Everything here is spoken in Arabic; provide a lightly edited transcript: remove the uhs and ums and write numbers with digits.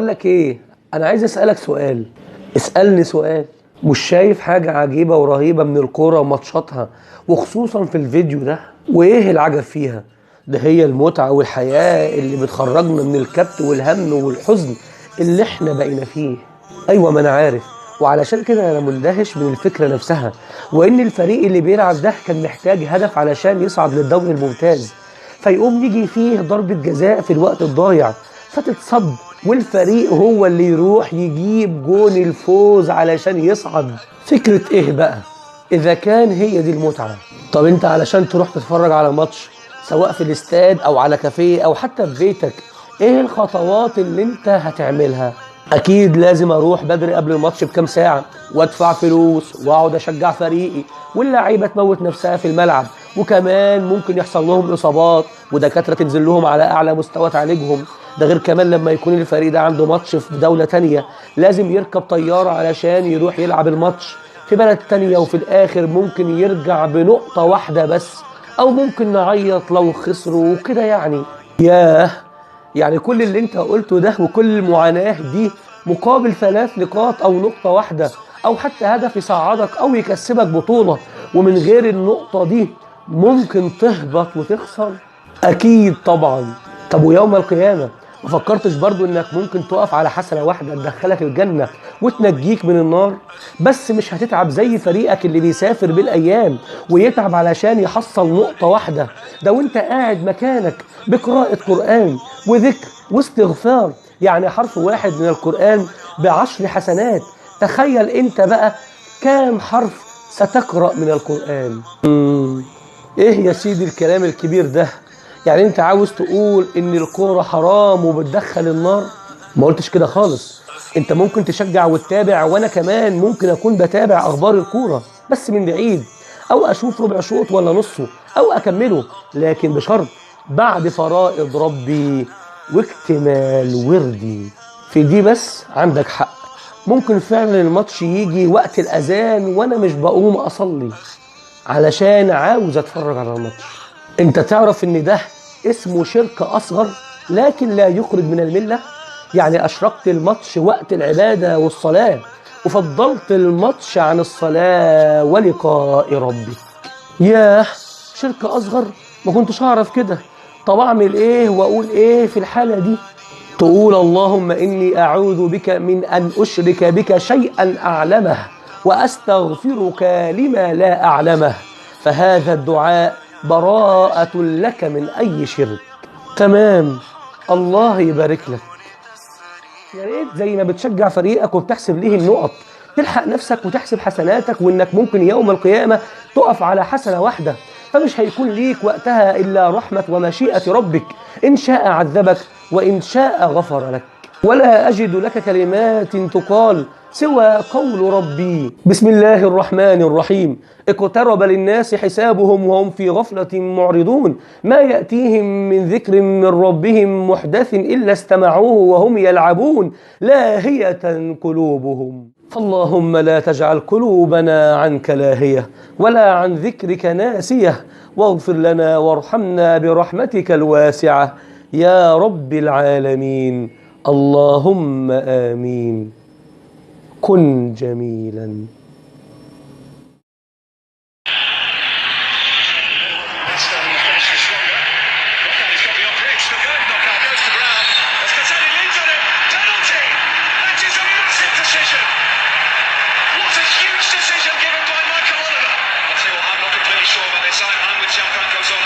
بقول لك ايه، انا عايز اسالك سؤال. اسالني سؤال. مش شايف حاجه عجيبه ورهيبه من الكوره وماتشاتها، وخصوصا في الفيديو ده؟ وايه العجب فيها؟ ده هي المتعه والحياه اللي بتخرجنا من الكبت والهم والحزن اللي احنا بقينا فيه. ايوه، ما انا عارف، وعلشان كده انا مندهش من الفكره نفسها، وان الفريق اللي بيلعب ده كان محتاج هدف علشان يصعد للدوري الممتاز، فيقوم يجي فيه ضربه جزاء في الوقت الضايع فتتصد، والفريق هو اللي يروح يجيب جون الفوز علشان يصعد. فكرة ايه بقى اذا كان هي دي المتعة؟ طب انت علشان تروح تتفرج على ماتش، سواء في الاستاد او على كافيه او حتى في بيتك، ايه الخطوات اللي انت هتعملها؟ اكيد لازم اروح بدري قبل الماتش بكام ساعة، وادفع فلوس واقعد اشجع فريقي، واللعيبة تموت نفسها في الملعب، وكمان ممكن يحصل لهم اصابات ودكاترة تنزل لهم على اعلى مستوى تعالجهم. ده غير كمان لما يكون الفريق ده عنده ماتش في دولة تانية، لازم يركب طيارة علشان يروح يلعب الماتش في بلد تانية، وفي الآخر ممكن يرجع بنقطة واحدة بس، أو ممكن نعيط لو خسروا وكده يعني. ياه، يعني كل اللي انت قلته ده وكل المعاناة دي مقابل 3 نقاط أو نقطة واحدة، أو حتى هدف يصعدك أو يكسبك بطولة، ومن غير النقطة دي ممكن تهبط وتخسر؟ أكيد طبعا. طب ويوم القيامة ما فكرتش برضو انك ممكن تقف على حسنة واحدة تدخلك الجنة وتنجيك من النار؟ بس مش هتتعب زي فريقك اللي بيسافر بالايام ويتعب علشان يحصل نقطة واحدة، ده وانت قاعد مكانك بقراءة قرآن وذكر واستغفار، يعني حرف واحد من القرآن ب10 حسنات. تخيل انت بقى كام حرف ستقرأ من القرآن. ايه يا سيدي الكلام الكبير ده؟ يعني انت عاوز تقول ان الكورة حرام وبتدخل النار؟ ما قلتش كده خالص. انت ممكن تشجع وتتابع، وانا كمان ممكن اكون بتابع اخبار الكورة بس من بعيد، او اشوف ربع شوط ولا نصه، او اكمله، لكن بشرط بعد فرائض ربي واكتمال وردي. في دي بس عندك حق، ممكن فعلا الماتش يجي وقت الاذان وانا مش بقوم اصلي علشان عاوز اتفرج على الماتش. انت تعرف ان ده اسمه شرك اصغر لكن لا يخرج من الملة؟ يعني اشركت الماتش وقت العبادة والصلاة، وفضلت الماتش عن الصلاة ولقاء ربك. ياه، شرك اصغر؟ ما كنتش اعرف كده. طب اعمل ايه واقول ايه في الحالة دي؟ تقول اللهم إني أعوذ بك من أن أشرك بك شيئا أعلمه، وأستغفرك لما لا أعلمه، فهذا الدعاء براءة لك من أي شرك. تمام، الله يبارك لك. يا ريت زي ما بتشجع فريقك وبتحسب ليه النقط، تلحق نفسك وتحسب حسناتك، وإنك ممكن يوم القيامة تقف على حسنة واحدة، فمش هيكون ليك وقتها إلا رحمة ومشيئة ربك، إن شاء عذبك وإن شاء غفر لك. ولا أجد لك كلمات تقال سوى قول ربي بسم الله الرحمن الرحيم. اقترب للناس حسابهم وهم في غفلة معرضون، ما يأتيهم من ذكر من ربهم محدث إلا استمعوه وهم يلعبون لاهية قلوبهم. فاللهم لا تجعل قلوبنا عنك لاهية ولا عن ذكرك ناسية، واغفر لنا وارحمنا برحمتك الواسعة يا رب العالمين. اللهم آمين. كن جميلا. What a huge decision given by Michael Oliver. I'll tell you what, I'm not completely sure about this. I'm with Gianfranco Zola.